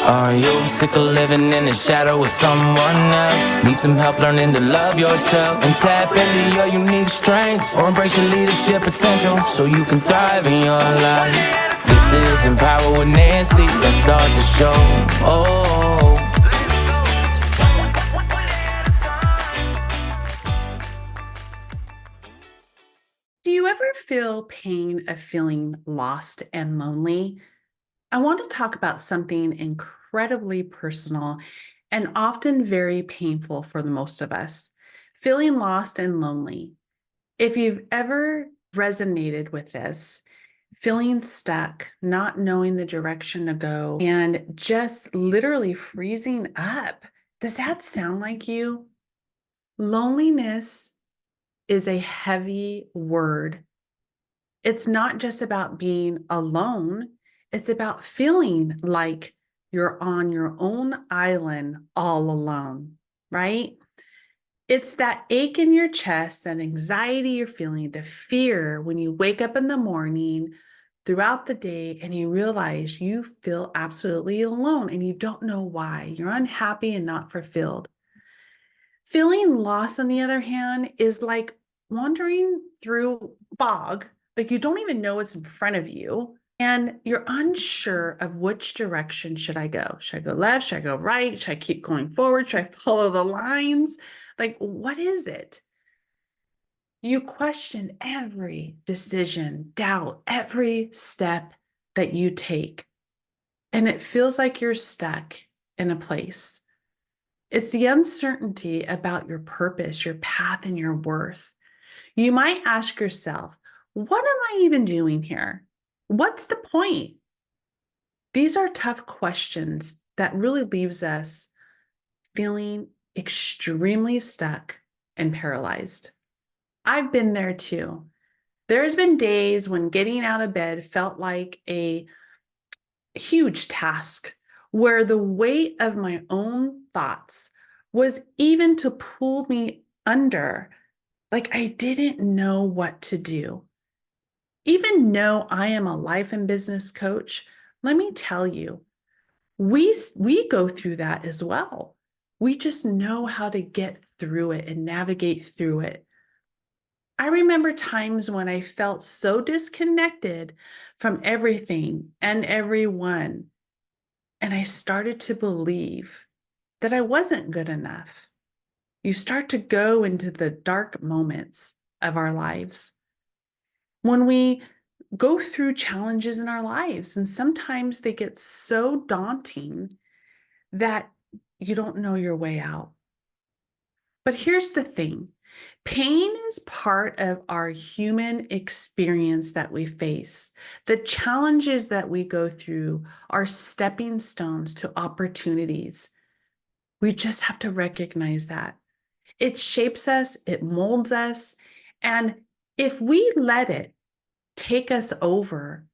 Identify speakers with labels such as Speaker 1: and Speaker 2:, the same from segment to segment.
Speaker 1: Are you sick of living in the shadow with someone else? Need some help learning to love yourself and tap into your unique strengths, or embrace your leadership potential so you can thrive in your life? This is Empower with Nancy. Let's start the show. Oh.
Speaker 2: Do you ever feel pain of feeling lost and lonely? I want to talk about something incredibly personal and often very painful for the most of us, feeling lost and lonely. If you've ever resonated with this, feeling stuck, not knowing the direction to go, and just literally freezing up, does that sound like you? Loneliness is a heavy word. It's not just about being alone, it's about feeling like you're on your own island all alone, right? It's that ache in your chest, that anxiety you're feeling, the fear when you wake up in the morning throughout the day and you realize you feel absolutely alone and you don't know why. You're unhappy and not fulfilled. Feeling lost, on the other hand, is like wandering through fog, like you don't even know what's in front of you, and you're unsure of which direction should I go? Should I go left? Should I go right? Should I keep going forward? Should I follow the lines? Like, what is it? You question every decision, doubt every step that you take, and it feels like you're stuck in a place. It's the uncertainty about your purpose, your path, and your worth. You might ask yourself, what am I even doing here? What's the point? These are tough questions that really leaves us feeling extremely stuck and paralyzed. I've been there too. There's been days when getting out of bed felt like a huge task, where the weight of my own thoughts was even to pull me under, like I didn't know what to do. Even though I am a life and business coach, let me tell you, we go through that as well. We just know how to get through it and navigate through it. I remember times when I felt so disconnected from everything and everyone, and I started to believe that I wasn't good enough. You start to go into the dark moments of our lives when we go through challenges in our lives. And sometimes they get so daunting that you don't know your way out. But here's the thing, pain is part of our human experience that we face. The challenges that we go through are stepping stones to opportunities. We just have to recognize that. It shapes us, it molds us. And if we let it take us over,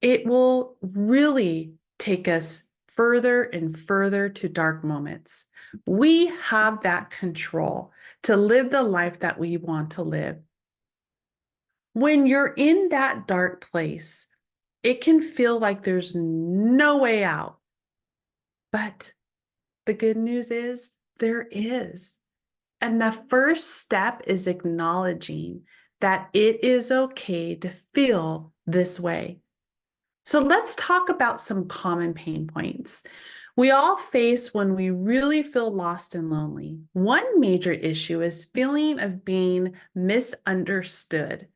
Speaker 2: it will really take us further and further to dark moments. We have that control to live the life that we want to live. When you're in that dark place, it can feel like there's no way out. But the good news is there is. And the first step is acknowledging that it is okay to feel this way. So let's talk about some common pain points we all face when we really feel lost and lonely. One major issue is feeling of being misunderstood.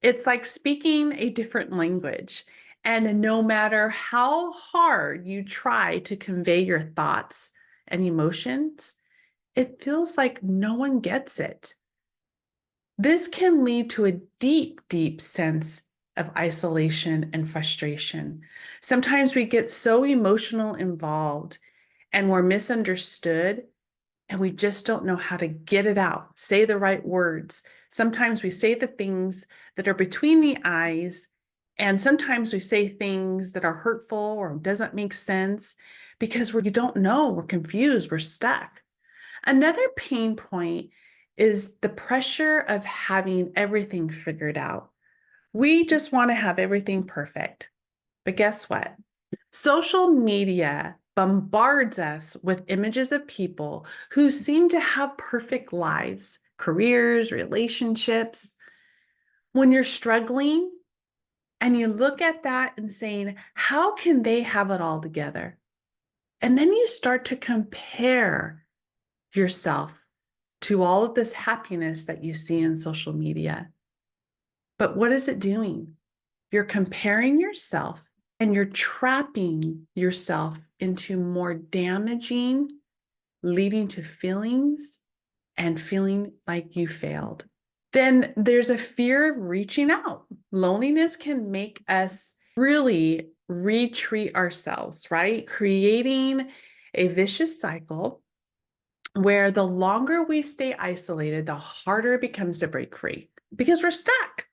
Speaker 2: It's like speaking a different language. And no matter how hard you try to convey your thoughts and emotions, it feels like no one gets it. This can lead to a deep, deep sense of isolation and frustration. Sometimes we get so emotional involved and we're misunderstood and we just don't know how to get it out, say the right words. Sometimes we say the things that are between the eyes, and sometimes we say things that are hurtful or doesn't make sense because we don't know, we're confused, we're stuck. Another pain point is the pressure of having everything figured out. We just want to have everything perfect. But guess what? Social media bombards us with images of people who seem to have perfect lives, careers, relationships. When you're struggling and you look at that and saying, how can they have it all together? And then you start to compare yourself to all of this happiness that you see in social media. But what is it doing? You're comparing yourself and you're trapping yourself into more damaging, leading to feelings and feeling like you failed. Then there's a fear of reaching out. Loneliness can make us really retreat ourselves, right? Creating a vicious cycle where the longer we stay isolated, the harder it becomes to break free because we're stuck.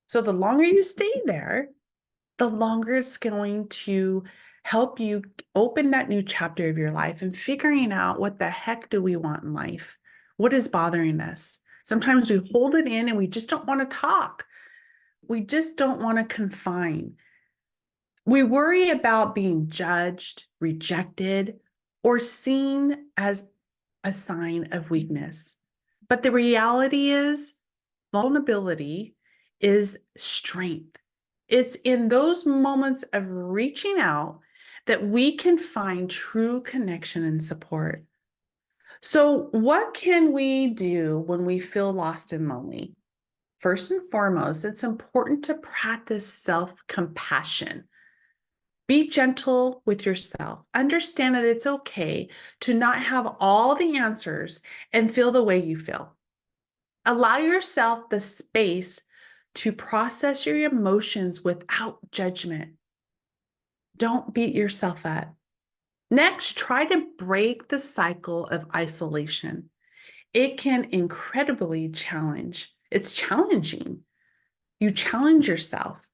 Speaker 2: So the longer you stay there, the longer it's going to help you open that new chapter of your life and figuring out what the heck do we want in life? What is bothering us? Sometimes we hold it in and we just don't want to talk. We just don't want to confine. We worry about being judged, rejected, or seen as a sign of weakness. But the reality is, vulnerability is strength. It's in those moments of reaching out that we can find true connection and support. So, what can we do when we feel lost and lonely? First and foremost, it's important to practice self compassion. Be gentle with yourself. Understand that it's okay to not have all the answers and feel the way you feel. Allow yourself the space to process your emotions without judgment. Don't beat yourself up. Next, try to break the cycle of isolation. It can incredibly challenge. It's challenging. You challenge yourself,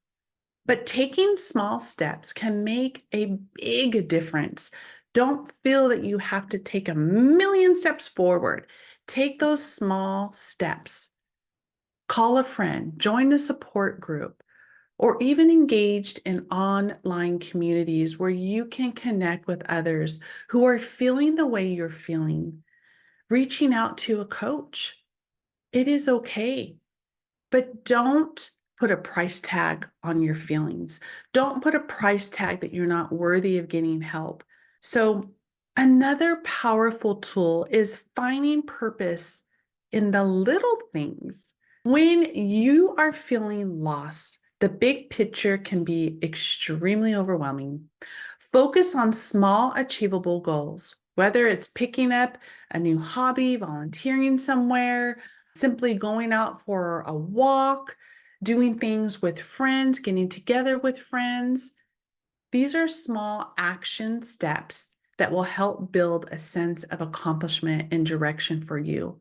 Speaker 2: but taking small steps can make a big difference. Don't feel that you have to take a million steps forward. Take those small steps. Call a friend, join a support group, or even engaged in online communities where you can connect with others who are feeling the way you're feeling. Reaching out to a coach. It is okay, but don't put a price tag on your feelings. Don't put a price tag that you're not worthy of getting help. So, another powerful tool is finding purpose in the little things. When you are feeling lost, the big picture can be extremely overwhelming. Focus on small, achievable goals, whether it's picking up a new hobby, volunteering somewhere, simply going out for a walk, doing things with friends, getting together with friends. These are small action steps that will help build a sense of accomplishment and direction for you.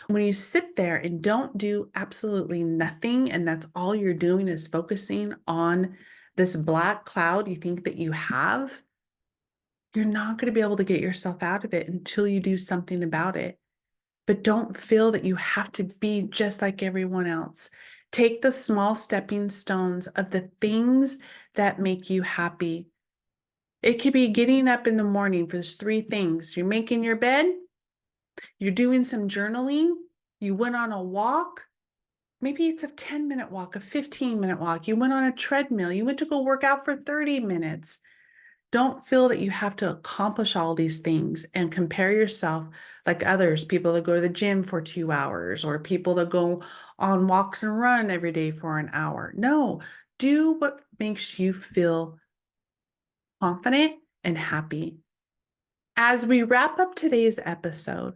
Speaker 2: When you sit there and don't do absolutely nothing, and that's all you're doing is focusing on this black cloud you think that you have, you're not going to be able to get yourself out of it until you do something about it. But don't feel that you have to be just like everyone else. Take the small stepping stones of the things that make you happy. It could be getting up in the morning for those three things. You're making your bed, you're doing some journaling, you went on a walk. Maybe it's a 10-minute walk, a 15-minute walk. You went on a treadmill, you went to go work out for 30 minutes. Don't feel that you have to accomplish all these things and compare yourself like others, people that go to the gym for 2 hours or people that go on walks and run every day for an hour. No, do what makes you feel confident and happy. As we wrap up today's episode,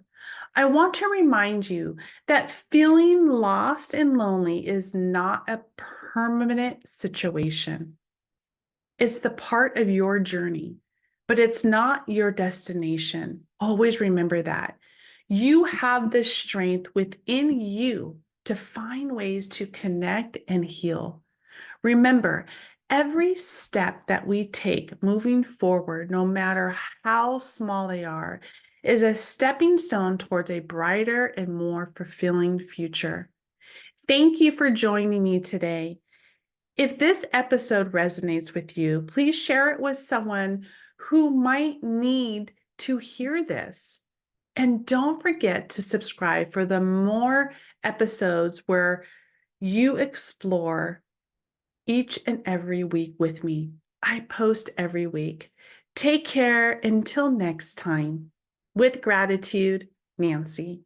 Speaker 2: I want to remind you that feeling lost and lonely is not a permanent situation. It's the part of your journey, but it's not your destination. Always remember that. You have the strength within you to find ways to connect and heal. Remember, every step that we take moving forward, no matter how small they are, is a stepping stone towards a brighter and more fulfilling future. Thank you for joining me today. If this episode resonates with you, please share it with someone who might need to hear this. And don't forget to subscribe for the more episodes where you explore each and every week with me. I post every week. Take care until next time. With gratitude, Nancy.